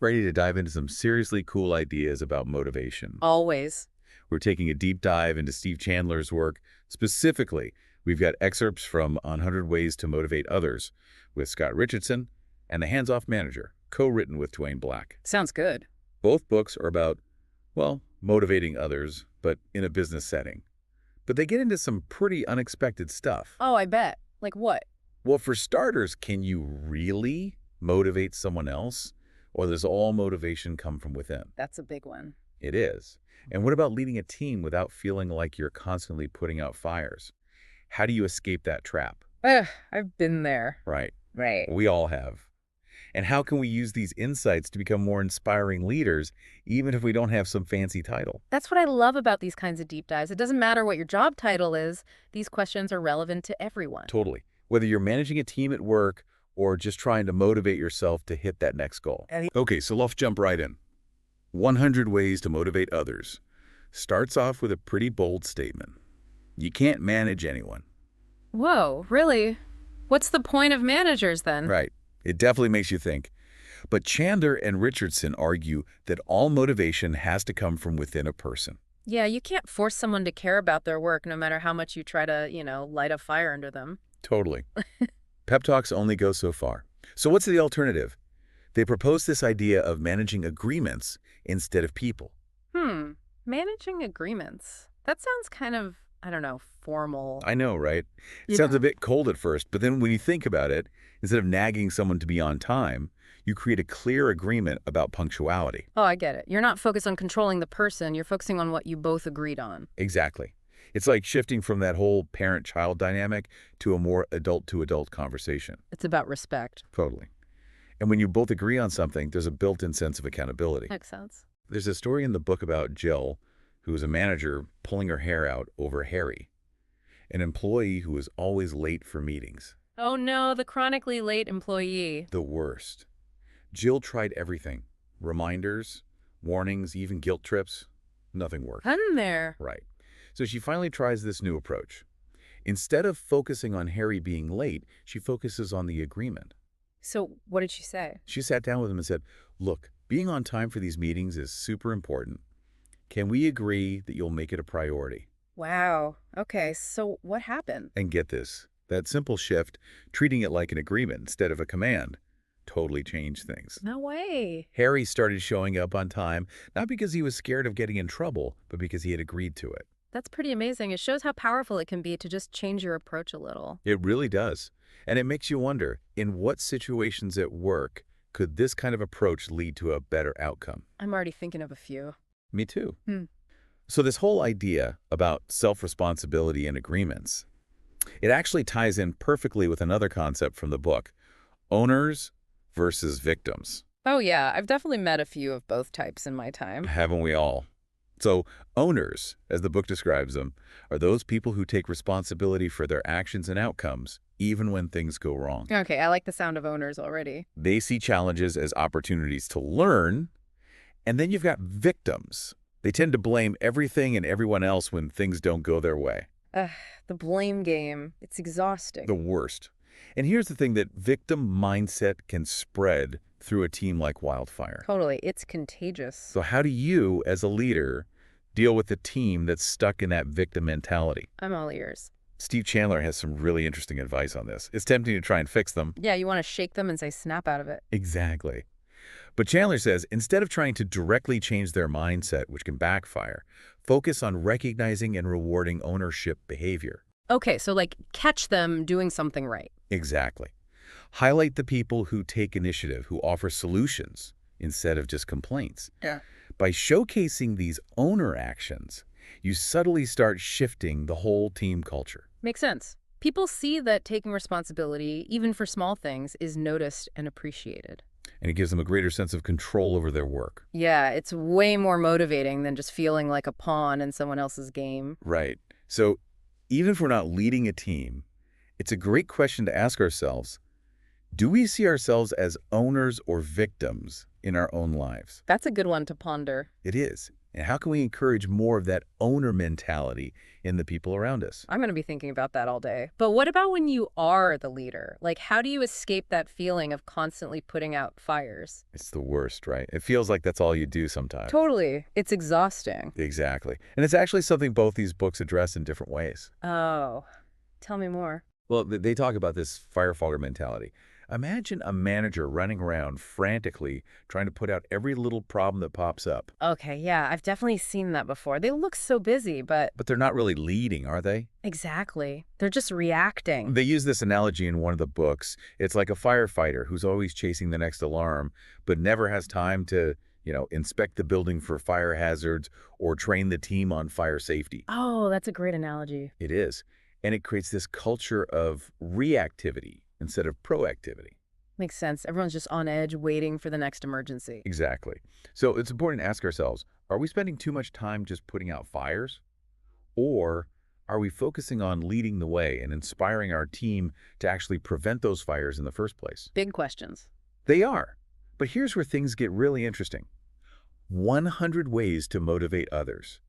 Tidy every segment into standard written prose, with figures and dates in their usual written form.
Ready to dive into some seriously cool ideas about motivation. Always. We're taking a deep dive into Steve Chandler's work. Specifically, we've got excerpts from On 100 Ways to Motivate Others with Scott Richardson and The Hands-Off Manager, co-written with Dwayne Black. Sounds good. Both books are about, well, motivating others, but in a business setting. But they get into some pretty unexpected stuff. Oh, I bet. Like what? Well, for starters, can you really motivate someone else? Or does all motivation come from within? That's a big one. It is. And what about leading a team without feeling like you're constantly putting out fires? How do you escape that trap? I've been there. Right. Right. We all have. And how can we use these insights to become more inspiring leaders, even if we don't have some fancy title? That's what I love about these kinds of deep dives. It doesn't matter what your job title is. These questions are relevant to everyone. Totally. Whether you're managing a team at work or just trying to motivate yourself to hit that next goal. Okay, so let's jump right in. 100 Ways to Motivate Others starts off with a pretty bold statement. You can't manage anyone. Whoa, really? What's the point of managers then? Right. It definitely makes you think. But Chandler and Richardson argue that all motivation has to come from within a person. Yeah, you can't force someone to care about their work no matter how much you try to, light a fire under them. Totally. Pep talks only go so far. So what's the alternative? They propose this idea of managing agreements instead of people. Managing agreements. That sounds kind of, formal. I know, right? It Yeah. sounds a bit cold at first, but then when you think about it, instead of nagging someone to be on time, you create a clear agreement about punctuality. Oh, I get it. You're not focused on controlling the person. You're focusing on what you both agreed on. Exactly. It's like shifting from that whole parent-child dynamic to a more adult-to-adult conversation. It's about respect. Totally. And when you both agree on something, there's a built-in sense of accountability. Makes sense. There's a story in the book about Jill, who was a manager pulling her hair out over Harry, an employee who was always late for meetings. Oh no, the chronically late employee. The worst. Jill tried everything. Reminders, warnings, even guilt trips. Nothing worked. I'm there. Right. So she finally tries this new approach. Instead of focusing on Harry being late, she focuses on the agreement. So what did she say? She sat down with him and said, look, being on time for these meetings is super important. Can we agree that you'll make it a priority? Wow. Okay, so what happened? And get this, that simple shift, treating it like an agreement instead of a command, totally changed things. No way. Harry started showing up on time, not because he was scared of getting in trouble, but because he had agreed to it. That's pretty amazing. It shows how powerful it can be to just change your approach a little. It really does. And it makes you wonder, in what situations at work could this kind of approach lead to a better outcome? I'm already thinking of a few. Me too. So this whole idea about self-responsibility and agreements, it actually ties in perfectly with another concept from the book, owners versus victims. Oh yeah, I've definitely met a few of both types in my time. Haven't we all? So owners, as the book describes them, are those people who take responsibility for their actions and outcomes, even when things go wrong. Okay, I like the sound of owners already. They see challenges as opportunities to learn. And then you've got victims. They tend to blame everything and everyone else when things don't go their way. The blame game. It's exhausting. The worst. And here's the thing, that victim mindset can spread through a team like wildfire. Totally. It's contagious. So how do you, as a leader, deal with a team that's stuck in that victim mentality? I'm all ears. Steve Chandler has some really interesting advice on this. It's tempting to try and fix them. Yeah, you want to shake them and say snap out of it. Exactly. But Chandler says, instead of trying to directly change their mindset, which can backfire, focus on recognizing and rewarding ownership behavior. Okay, so like catch them doing something right. Exactly. Highlight the people who take initiative, who offer solutions instead of just complaints. Yeah. By showcasing these owner actions, you subtly start shifting the whole team culture. Makes sense. People see that taking responsibility, even for small things, is noticed and appreciated. And it gives them a greater sense of control over their work. Yeah, it's way more motivating than just feeling like a pawn in someone else's game. Right. So even if we're not leading a team, it's a great question to ask ourselves, do we see ourselves as owners or victims in our own lives? That's a good one to ponder. It is. And how can we encourage more of that owner mentality in the people around us? I'm going to be thinking about that all day. But what about when you are the leader? Like, how do you escape that feeling of constantly putting out fires? It's the worst, right? It feels like that's all you do sometimes. Totally. It's exhausting. Exactly. And it's actually something both these books address in different ways. Oh, tell me more. Well, they talk about this firefogger mentality. Imagine a manager running around frantically trying to put out every little problem that pops up. Okay, yeah, I've definitely seen that before. They look so busy, but But they're not really leading, are they? exactly. They're just reacting. They use this analogy in one of the books. It's like a firefighter who's always chasing the next alarm, but never has time to, inspect the building for fire hazards or train the team on fire safety. Oh, that's a great analogy. It is. And it creates this culture of reactivity instead of proactivity. Makes sense. Everyone's just on edge waiting for the next emergency. Exactly. So it's important to ask ourselves, are we spending too much time just putting out fires? Or are we focusing on leading the way and inspiring our team to actually prevent those fires in the first place? Big questions. They are. But here's where things get really interesting. 100 ways to motivate others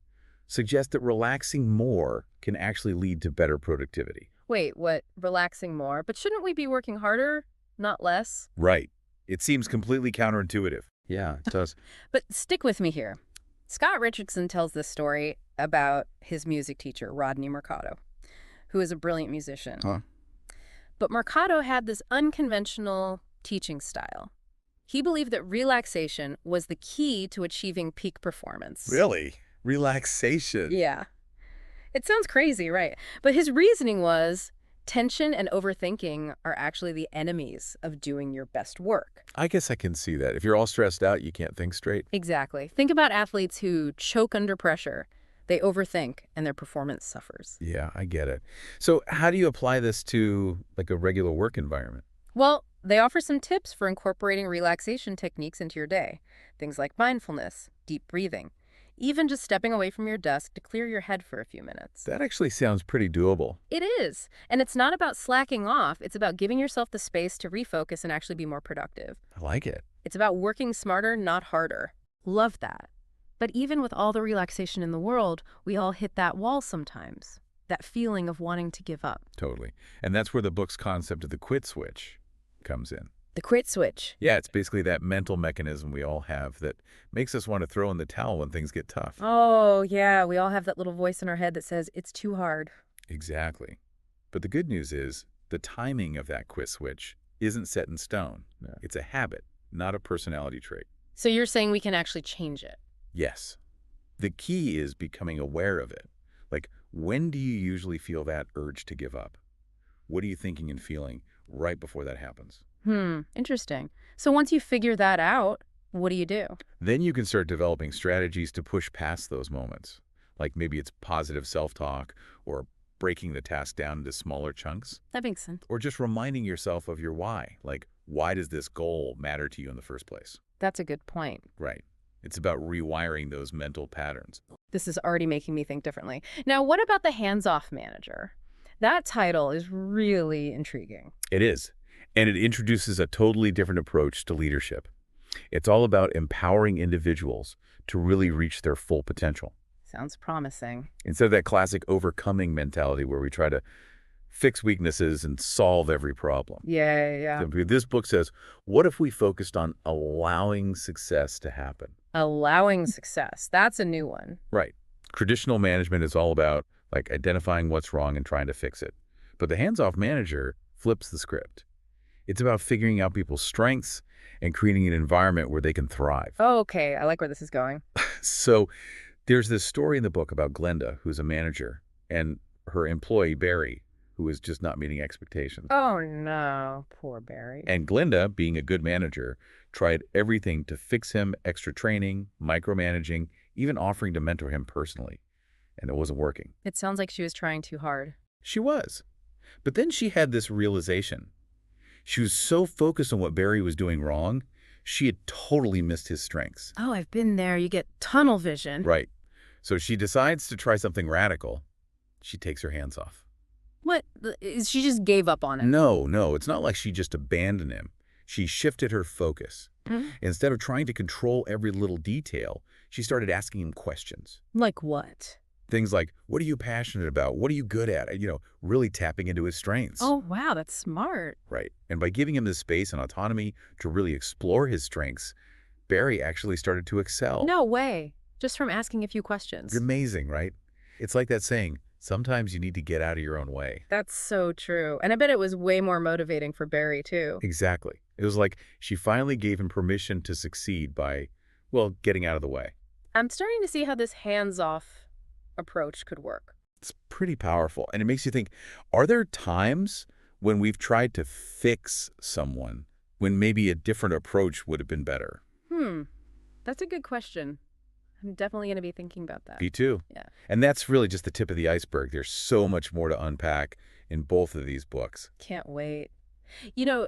suggest that relaxing more can actually lead to better productivity. Wait, what? Relaxing more? But shouldn't we be working harder, not less? Right. It seems completely counterintuitive. Yeah, it does. But stick with me here. Scott Richardson tells this story about his music teacher, Rodney Mercado, who is a brilliant musician. Huh? But Mercado had this unconventional teaching style. He believed that relaxation was the key to achieving peak performance. Really? Relaxation? Yeah. It sounds crazy, right? But his reasoning was tension and overthinking are actually the enemies of doing your best work. I guess I can see that. If you're all stressed out, you can't think straight. Exactly. Think about athletes who choke under pressure. They overthink and their performance suffers. Yeah, I get it. So how do you apply this to like a regular work environment? Well, they offer some tips for incorporating relaxation techniques into your day. Things like mindfulness, deep breathing, even just stepping away from your desk to clear your head for a few minutes. That actually sounds pretty doable. It is. And it's not about slacking off. It's about giving yourself the space to refocus and actually be more productive. I like it. It's about working smarter, not harder. Love that. But even with all the relaxation in the world, we all hit that wall sometimes. That feeling of wanting to give up. Totally. And that's where the book's concept of the quit switch comes in. The quit switch. Yeah, it's basically that mental mechanism we all have that makes us want to throw in the towel when things get tough. Oh, yeah. We all have that little voice in our head that says, it's too hard. Exactly. But the good news is the timing of that quit switch isn't set in stone. Yeah. It's a habit, not a personality trait. So you're saying we can actually change it? Yes. The key is becoming aware of it. Like, when do you usually feel that urge to give up? What are you thinking and feeling right before that happens? Interesting. So once you figure that out, what do you do? Then you can start developing strategies to push past those moments. Like maybe it's positive self-talk or breaking the task down into smaller chunks. That makes sense. Or just reminding yourself of your why. Like, why does this goal matter to you in the first place? That's a good point. Right. It's about rewiring those mental patterns. This is already making me think differently. Now, what about the hands-off manager? That title is really intriguing. It is. And it introduces a totally different approach to leadership. It's all about empowering individuals to really reach their full potential. Sounds promising. Instead of that classic overcoming mentality where we try to fix weaknesses and solve every problem. Yeah. This book says, what if we focused on allowing success to happen? Allowing success. That's a new one. Right. Traditional management is all about like identifying what's wrong and trying to fix it. But the hands-off manager flips the script. It's about figuring out people's strengths and creating an environment where they can thrive. Oh, okay. I like where this is going. So there's this story in the book about Glenda, who's a manager, and her employee, Barry, who is just not meeting expectations. Oh, no. Poor Barry. And Glenda, being a good manager, tried everything to fix him, extra training, micromanaging, even offering to mentor him personally. And it wasn't working. It sounds like she was trying too hard. She was. But then she had this realization. She was so focused on what Barry was doing wrong, she had totally missed his strengths. Oh, I've been there. You get tunnel vision. Right. So she decides to try something radical. She takes her hands off. What? She just gave up on it. No, it's not like she just abandoned him. She shifted her focus. Mhm. Instead of trying to control every little detail, she started asking him questions. Like what? Things like, what are you passionate about? What are you good at? Really tapping into his strengths. Oh, wow, that's smart. Right. And by giving him the space and autonomy to really explore his strengths, Barry actually started to excel. No way. Just from asking a few questions. Amazing, right? It's like that saying, sometimes you need to get out of your own way. That's so true. And I bet it was way more motivating for Barry, too. Exactly. It was like she finally gave him permission to succeed by, well, getting out of the way. I'm starting to see how this hands-off approach could work. It's pretty powerful. And it makes you think, are there times when we've tried to fix someone when maybe a different approach would have been better? That's a good question. I'm definitely going to be thinking about that. Me too. Yeah. And that's really just the tip of the iceberg. There's so much more to unpack in both of these books. Can't wait. You know,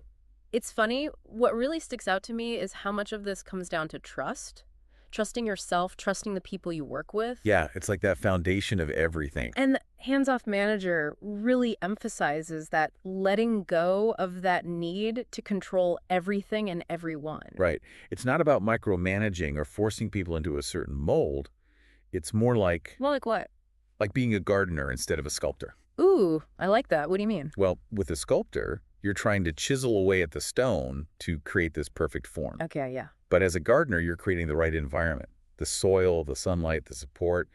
it's funny. What really sticks out to me is how much of this comes down to trust. Trusting yourself, trusting the people you work with. Yeah, it's like that foundation of everything. And the hands-off manager really emphasizes that letting go of that need to control everything and everyone. Right. It's not about micromanaging or forcing people into a certain mold. It's more like Well, like what? being a gardener instead of a sculptor. Ooh, I like that. What do you mean? Well, with a sculptor, you're trying to chisel away at the stone to create this perfect form. Okay, yeah. But as a gardener, you're creating the right environment, the soil, the sunlight, the support,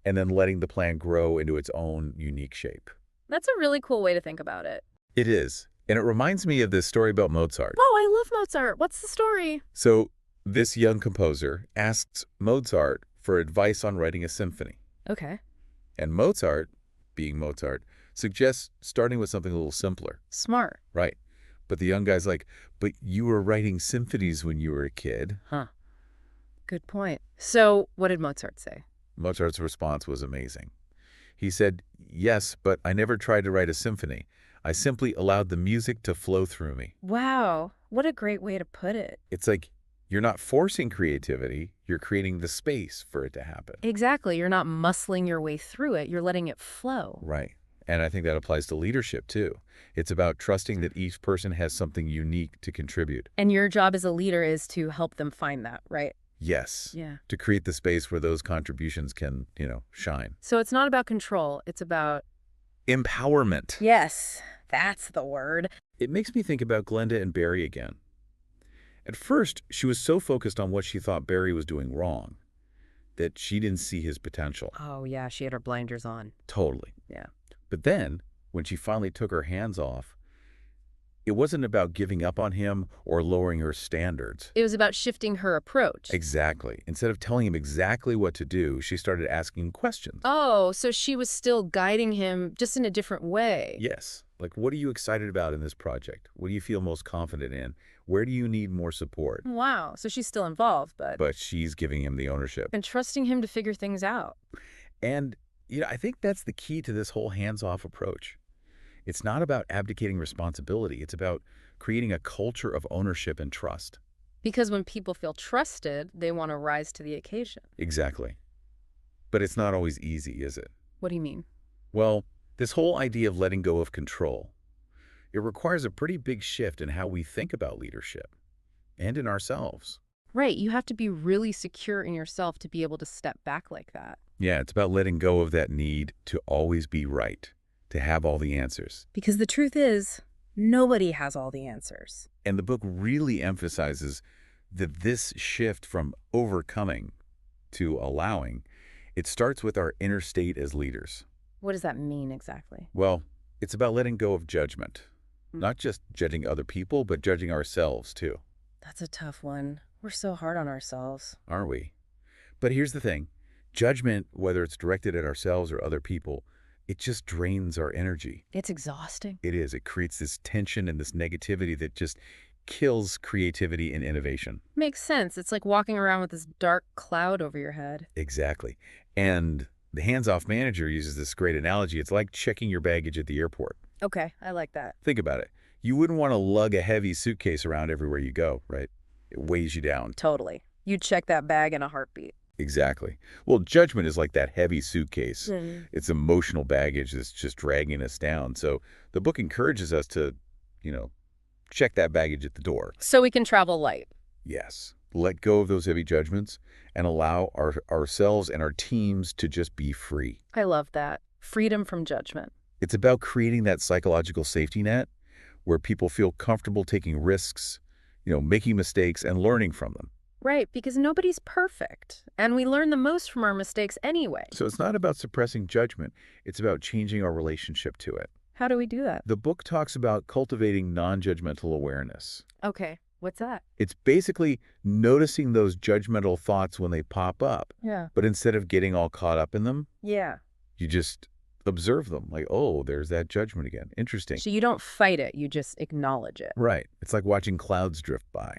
and then letting the plant grow into its own unique shape. That's a really cool way to think about it. It is. And it reminds me of this story about Mozart. Oh, I love Mozart. What's the story? So this young composer asks Mozart for advice on writing a symphony. Okay. And Mozart, being Mozart, suggests starting with something a little simpler. Smart. Right. But the young guy's like, but you were writing symphonies when you were a kid. Huh. Good point. So what did Mozart say? Mozart's response was amazing. He said, yes, but I never tried to write a symphony. I simply allowed the music to flow through me. Wow. What a great way to put it. It's like you're not forcing creativity, you're creating the space for it to happen. Exactly. You're not muscling your way through it. You're letting it flow. Right. And I think that applies to leadership, too. It's about trusting that each person has something unique to contribute. And your job as a leader is to help them find that, right? Yes. Yeah. To create the space where those contributions can, shine. So it's not about control. It's about... Empowerment. Yes, that's the word. It makes me think about Glenda and Barry again. At first, she was so focused on what she thought Barry was doing wrong that she didn't see his potential. Oh, yeah, she had her blinders on. Totally. Yeah. But then, when she finally took her hands off, it wasn't about giving up on him or lowering her standards. It was about shifting her approach. Exactly. Instead of telling him exactly what to do, she started asking questions. Oh, so she was still guiding him just in a different way. Yes. Like, what are you excited about in this project? What do you feel most confident in? Where do you need more support? Wow, so she's still involved, But she's giving him the ownership. and trusting him to figure things out. And, I think that's the key to this whole hands-off approach. It's not about abdicating responsibility. It's about creating a culture of ownership and trust. Because when people feel trusted, they want to rise to the occasion. Exactly. But it's not always easy, is it? What do you mean? Well, this whole idea of letting go of control, it requires a pretty big shift in how we think about leadership and in ourselves. Right, you have to be really secure in yourself to be able to step back like that. Yeah, it's about letting go of that need to always be right, to have all the answers. Because the truth is, nobody has all the answers. And the book really emphasizes that this shift from overcoming to allowing, it starts with our inner state as leaders. What does that mean exactly? Well, it's about letting go of judgment. Not just judging other people, but judging ourselves, too. That's a tough one. We're so hard on ourselves. Are we? But here's the thing. Judgment, whether it's directed at ourselves or other people, it just drains our energy. It's exhausting. It is. It creates this tension and this negativity that just kills creativity and innovation. Makes sense. It's like walking around with this dark cloud over your head. Exactly. And the hands-off manager uses this great analogy. It's like checking your baggage at the airport. Okay, I like that. Think about it. You wouldn't want to lug a heavy suitcase around everywhere you go, right? It weighs you down. Totally. You'd check that bag in a heartbeat. Exactly. Well, judgment is like that heavy suitcase. It's emotional baggage that's just dragging us down. So the book encourages us to, check that baggage at the door. So we can travel light. Yes. Let go of those heavy judgments and allow ourselves and our teams to just be free. I love that. Freedom from judgment. It's about creating that psychological safety net where people feel comfortable taking risks, making mistakes and learning from them. Right, because nobody's perfect, and we learn the most from our mistakes anyway. So it's not about suppressing judgment. It's about changing our relationship to it. How do we do that? The book talks about cultivating non-judgmental awareness. Okay, what's that? It's basically noticing those judgmental thoughts when they pop up, Yeah. but instead of getting all caught up in them, Yeah. you just observe them. Like, oh, there's that judgment again. Interesting. So you don't fight it, you just acknowledge it. Right. It's like watching clouds drift by.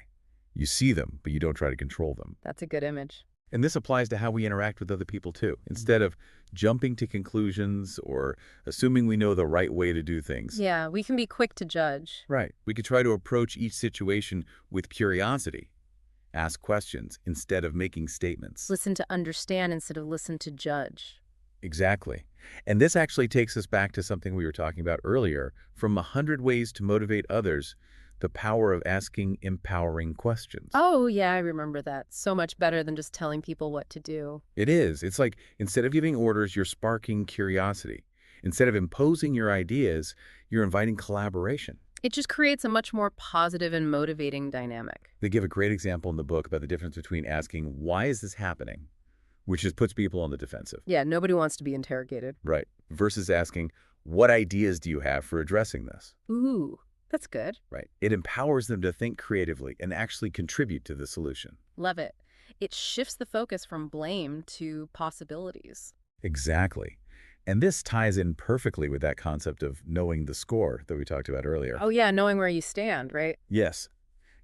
You see them, but you don't try to control them. That's a good image. And this applies to how we interact with other people, too. Instead of jumping to conclusions or assuming we know the right way to do things. Yeah, we can be quick to judge. Right. We could try to approach each situation with curiosity. Ask questions instead of making statements. Listen to understand instead of listen to judge. Exactly. And this actually takes us back to something we were talking about earlier, from 100 Ways to Motivate Others, the power of asking empowering questions. Oh, yeah, I remember that. So much better than just telling people what to do. It is. It's like instead of giving orders, you're sparking curiosity. Instead of imposing your ideas, you're inviting collaboration. It just creates a much more positive and motivating dynamic. They give a great example in the book about the difference between asking, why is this happening? Which just puts people on the defensive. Yeah, nobody wants to be interrogated. Right. Versus asking, what ideas do you have for addressing this? Ooh, that's good. Right. It empowers them to think creatively and actually contribute to the solution. Love it. It shifts the focus from blame to possibilities. Exactly. And this ties in perfectly with that concept of knowing the score that we talked about earlier. Oh, yeah, knowing where you stand, right? Yes.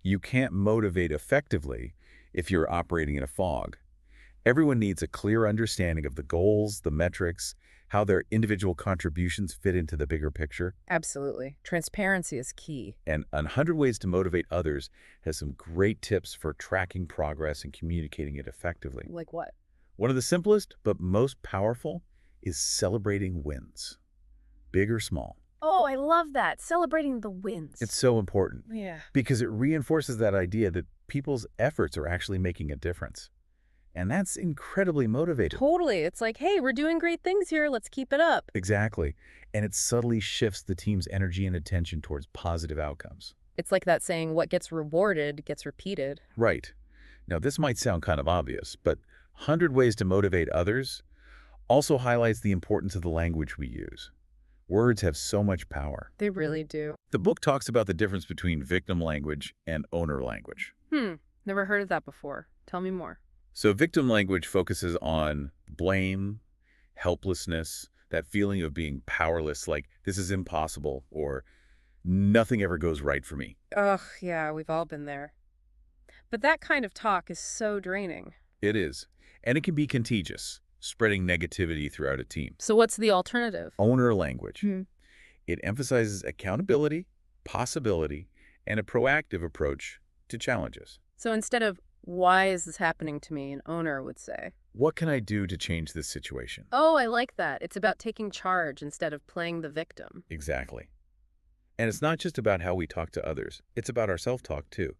You can't motivate effectively if you're operating in a fog. Everyone needs a clear understanding of the goals, the metrics, how their individual contributions fit into the bigger picture. Absolutely. Transparency is key. And 100 Ways to Motivate Others has some great tips for tracking progress and communicating it effectively. Like what? One of the simplest but most powerful is celebrating wins, big or small. Oh, I love that. Celebrating the wins. It's so important Yeah. because it reinforces that idea that people's efforts are actually making a difference. And that's incredibly motivating. Totally. It's like, hey, we're doing great things here. Let's keep it up. Exactly. And it subtly shifts the team's energy and attention towards positive outcomes. It's like that saying, what gets rewarded gets repeated. Right. Now, this might sound kind of obvious, but 100 Ways to Motivate Others also highlights the importance of the language we use. Words have so much power. They really do. The book talks about the difference between victim language and owner language. Never heard of that before. Tell me more. So victim language focuses on blame, helplessness, that feeling of being powerless, like this is impossible or nothing ever goes right for me. Ugh, yeah, we've all been there. But that kind of talk is so draining. It is. And it can be contagious, spreading negativity throughout a team. So what's the alternative? Owner language. Hmm. It emphasizes accountability, possibility, and a proactive approach to challenges. So instead of, why is this happening to me, an owner would say, What can I do to change this situation? oh, I like that. It's about taking charge instead of playing the victim. Exactly. And it's not just about how we talk to others. It's about our self-talk, too.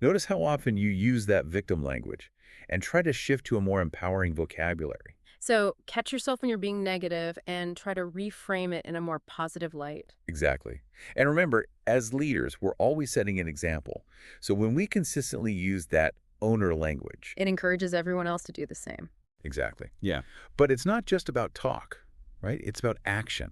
Notice how often you use that victim language and try to shift to a more empowering vocabulary. So catch yourself when you're being negative and try to reframe it in a more positive light. Exactly. And remember, as leaders, we're always setting an example. So when we consistently use that owner language. It encourages everyone else to do the same. Exactly. Yeah. But it's not just about talk, right? It's about action.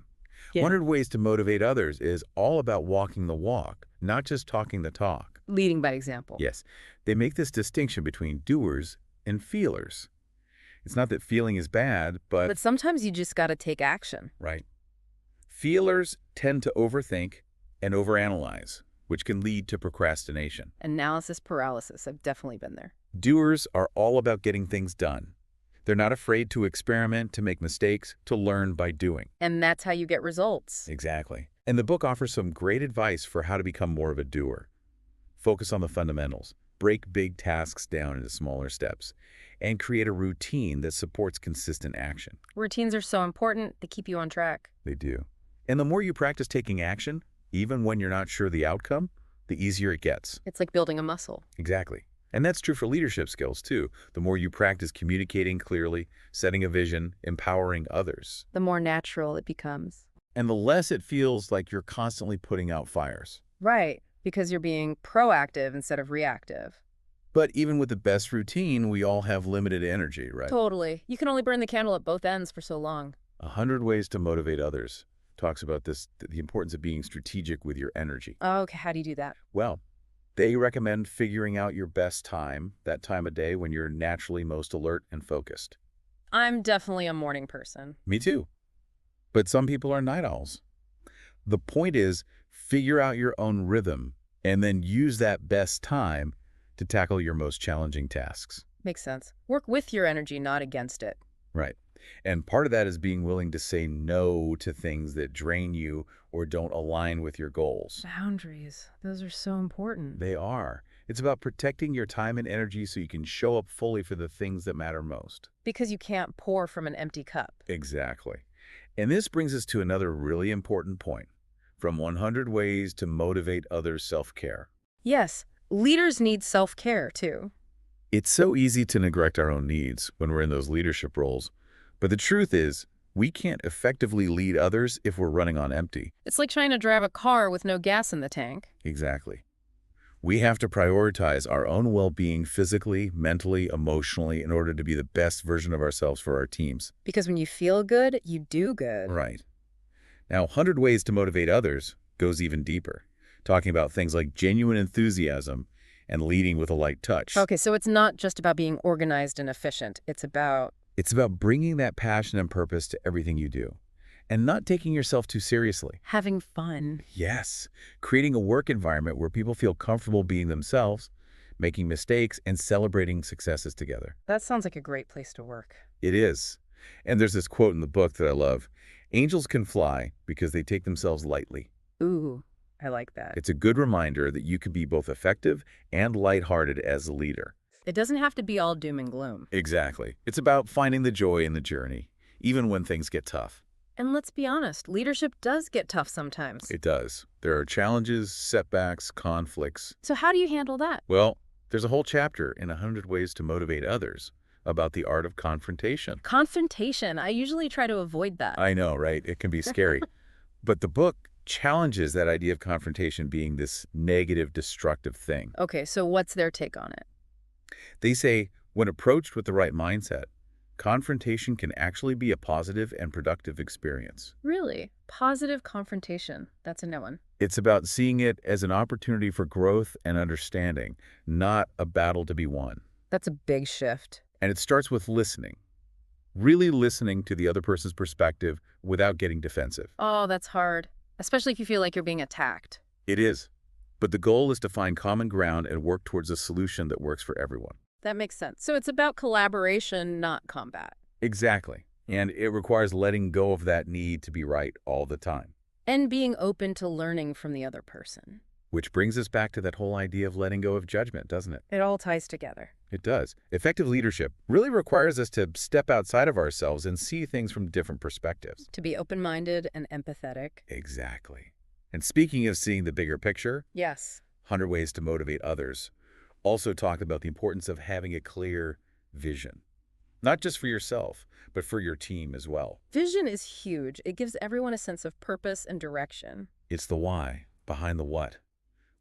Yeah. 100 Ways to Motivate Others is all about walking the walk, not just talking the talk. Leading by example. Yes. They make this distinction between doers and feelers. It's not that feeling is bad, But sometimes you just got to take action. right. Feelers tend to overthink and overanalyze, which can lead to procrastination. Analysis paralysis. I've definitely been there. Doers are all about getting things done. They're not afraid to experiment, to make mistakes, to learn by doing. And that's how you get results. Exactly. And the book offers some great advice for how to become more of a doer. Focus on the fundamentals, break big tasks down into smaller steps, and create a routine that supports consistent action. Routines are so important. They keep you on track. They do. And the more you practice taking action, even when you're not sure the outcome, the easier it gets. It's like building a muscle. Exactly. And that's true for leadership skills, too. The more you practice communicating clearly, setting a vision, empowering others, The more natural it becomes. and the less it feels like you're constantly putting out fires. Right, because you're being proactive instead of reactive. But even with the best routine, we all have limited energy, right? Totally. You can only burn the candle at both ends for so long. 100 Ways to Motivate Others talks about this, the importance of being strategic with your energy. Okay, how do you do that? Well, they recommend figuring out your best time, that time of day when you're naturally most alert and focused. I'm definitely a morning person. Me too. But some people are night owls. The point is, figure out your own rhythm and then use that best time to tackle your most challenging tasks. Makes sense. Work with your energy, not against it. Right. And part of that is being willing to say no to things that drain you or don't align with your goals. Boundaries. Those are so important. They are. It's about protecting your time and energy so you can show up fully for the things that matter most. Because you can't pour from an empty cup. Exactly. And this brings us to another really important point. From 100 Ways to Motivate Others Self-Care. Yes, leaders need self-care, too. It's so easy to neglect our own needs when we're in those leadership roles. But the truth is, we can't effectively lead others if we're running on empty. It's like trying to drive a car with no gas in the tank. Exactly. We have to prioritize our own well-being physically, mentally, emotionally in order to be the best version of ourselves for our teams. Because when you feel good, you do good. Right. Now, 100 Ways to Motivate Others goes even deeper, talking about things like genuine enthusiasm and leading with a light touch. Okay, so it's not just about being organized and efficient. It's about bringing that passion and purpose to everything you do and not taking yourself too seriously. having fun. Yes, creating a work environment where people feel comfortable being themselves, making mistakes, and celebrating successes together. That sounds like a great place to work. It is. And there's this quote in the book that I love. Angels can fly because they take themselves lightly. Ooh, I like that. It's a good reminder that you can be both effective and lighthearted as a leader. It doesn't have to be all doom and gloom. Exactly. It's about finding the joy in the journey, even when things get tough. And let's be honest, leadership does get tough sometimes. It does. There are challenges, setbacks, conflicts. So how do you handle that? Well, there's a whole chapter in 100 Ways to Motivate Others about the art of confrontation. Confrontation. I usually try to avoid that. I know, right? It can be scary. But the book challenges that idea of confrontation being this negative, destructive thing. Okay, so what's their take on it? They say, when approached with the right mindset, confrontation can actually be a positive and productive experience. Really? Positive confrontation. That's a no one. It's about seeing it as an opportunity for growth and understanding, not a battle to be won. That's a big shift. And it starts with listening. Really listening to the other person's perspective without getting defensive. Oh, that's hard. Especially if you feel like you're being attacked. It is. But the goal is to find common ground and work towards a solution that works for everyone. That makes sense. So it's about collaboration, not combat. Exactly. And it requires letting go of that need to be right all the time. And being open to learning from the other person. Which brings us back to that whole idea of letting go of judgment, doesn't it? It all ties together. It does. Effective leadership really requires us to step outside of ourselves and see things from different perspectives. To be open-minded and empathetic. Exactly. And speaking of seeing the bigger picture, Yes. 100 Ways to Motivate Others also talk about the importance of having a clear vision. Not just for yourself, but for your team as well. Vision is huge. It gives everyone a sense of purpose and direction. It's the why behind the what.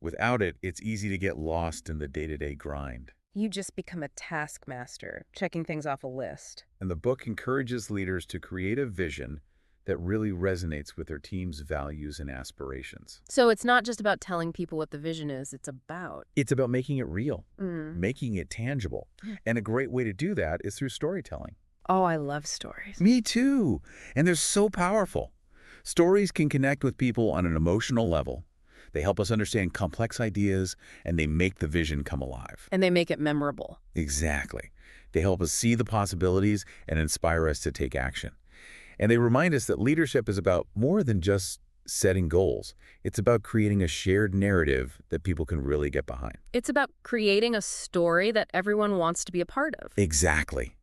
Without it, it's easy to get lost in the day-to-day grind. You just become a taskmaster, checking things off a list. And the book encourages leaders to create a vision that really resonates with their team's values and aspirations. So it's not just about telling people what the vision is, it's about... It's about making it real, making it tangible. And a great way to do that is through storytelling. Oh, I love stories. Me too. And they're so powerful. Stories can connect with people on an emotional level. They help us understand complex ideas, and they make the vision come alive. And they make it memorable. Exactly. They help us see the possibilities and inspire us to take action. And they remind us that leadership is about more than just setting goals. It's about creating a shared narrative that people can really get behind. It's about creating a story that everyone wants to be a part of. Exactly.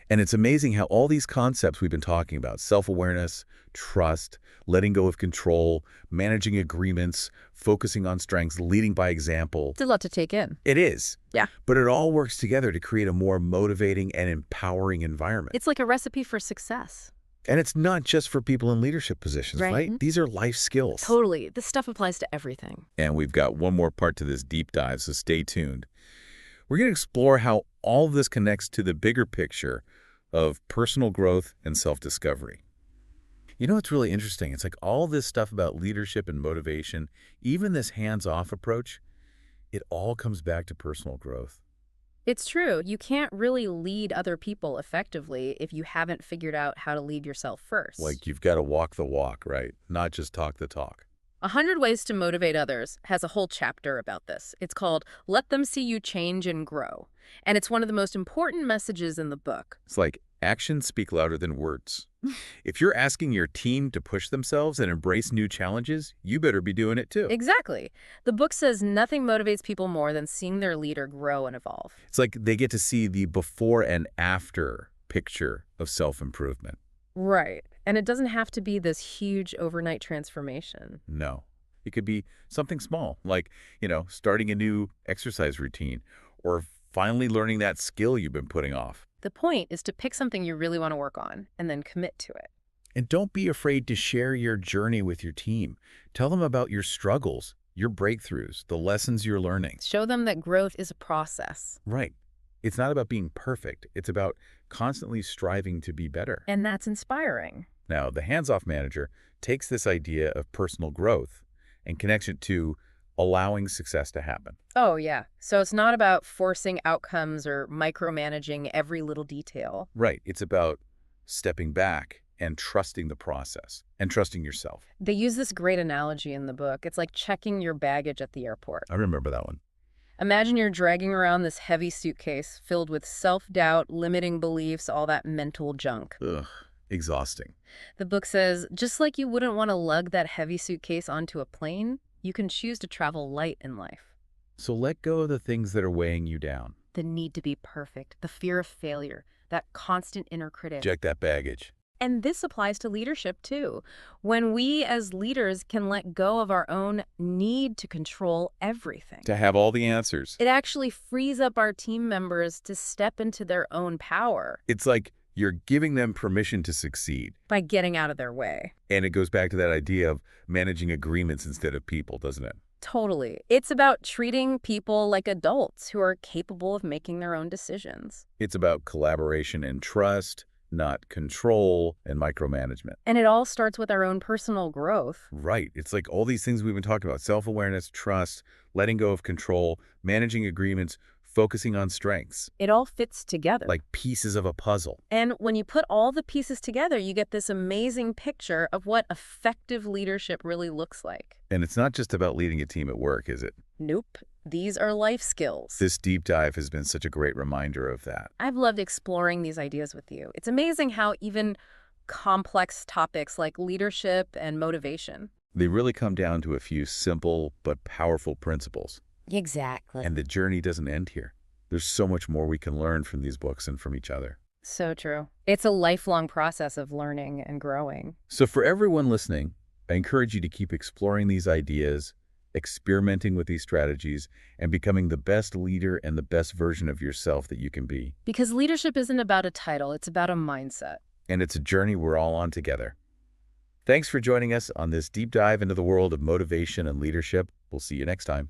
And it's amazing how all these concepts we've been talking about, self-awareness, trust, letting go of control, managing agreements, focusing on strengths, leading by example. It's a lot to take in. It is. Yeah. But it all works together to create a more motivating and empowering environment. It's like a recipe for success. And it's not just for people in leadership positions, right? These are life skills. Totally. This stuff applies to everything. And we've got one more part to this deep dive, so stay tuned. We're going to explore how all of this connects to the bigger picture of personal growth and self-discovery. You know what's really interesting? It's like all this stuff about leadership and motivation, even this hands-off approach, it all comes back to personal growth. It's true. You can't really lead other people effectively if you haven't figured out how to lead yourself first. Like you've got to walk the walk, right? Not just talk the talk. 100 Ways to Motivate Others has a whole chapter about this. It's called Let Them See You Change and Grow. And it's one of the most important messages in the book. It's like actions speak louder than words. If you're asking your team to push themselves and embrace new challenges, you better be doing it too. Exactly. The book says nothing motivates people more than seeing their leader grow and evolve. It's like they get to see the before and after picture of self-improvement. Right. And it doesn't have to be this huge overnight transformation. No. It could be something small, like, starting a new exercise routine or finally learning that skill you've been putting off. The point is to pick something you really want to work on and then commit to it. And don't be afraid to share your journey with your team. Tell them about your struggles, your breakthroughs, the lessons you're learning. Show them that growth is a process. Right. It's not about being perfect. It's about constantly striving to be better. And that's inspiring. Now, the hands-off manager takes this idea of personal growth and connects it to allowing success to happen. Oh, yeah. So it's not about forcing outcomes or micromanaging every little detail. Right. It's about stepping back and trusting the process and trusting yourself. They use this great analogy in the book. It's like checking your baggage at the airport. I remember that one. Imagine you're dragging around this heavy suitcase filled with self-doubt, limiting beliefs, all that mental junk. Ugh, exhausting. The book says, just like you wouldn't want to lug that heavy suitcase onto a plane, you can choose to travel light in life. So let go of the things that are weighing you down. The need to be perfect, the fear of failure, that constant inner critic. Check that baggage. And this applies to leadership, too. When we as leaders can let go of our own need to control everything. To have all the answers. It actually frees up our team members to step into their own power. It's like you're giving them permission to succeed. By getting out of their way. And it goes back to that idea of managing agreements instead of people, doesn't it? Totally. It's about treating people like adults who are capable of making their own decisions. It's about collaboration and trust, not control and micromanagement. And it all starts with our own personal growth. Right. It's like all these things we've been talking about: self-awareness, trust, letting go of control, managing agreements, focusing on strengths. It all fits together. Like pieces of a puzzle. And when you put all the pieces together, you get this amazing picture of what effective leadership really looks like. And it's not just about leading a team at work, is it? Nope. These are life skills. This deep dive has been such a great reminder of that. I've loved exploring these ideas with you. It's amazing how even complex topics like leadership and motivation. They really come down to a few simple but powerful principles. Exactly. And the journey doesn't end here. There's so much more we can learn from these books and from each other. So true. It's a lifelong process of learning and growing. So for everyone listening, I encourage you to keep exploring these ideas, experimenting with these strategies, and becoming the best leader and the best version of yourself that you can be. Because leadership isn't about a title, it's about a mindset. And it's a journey we're all on together. Thanks for joining us on this deep dive into the world of motivation and leadership. We'll see you next time.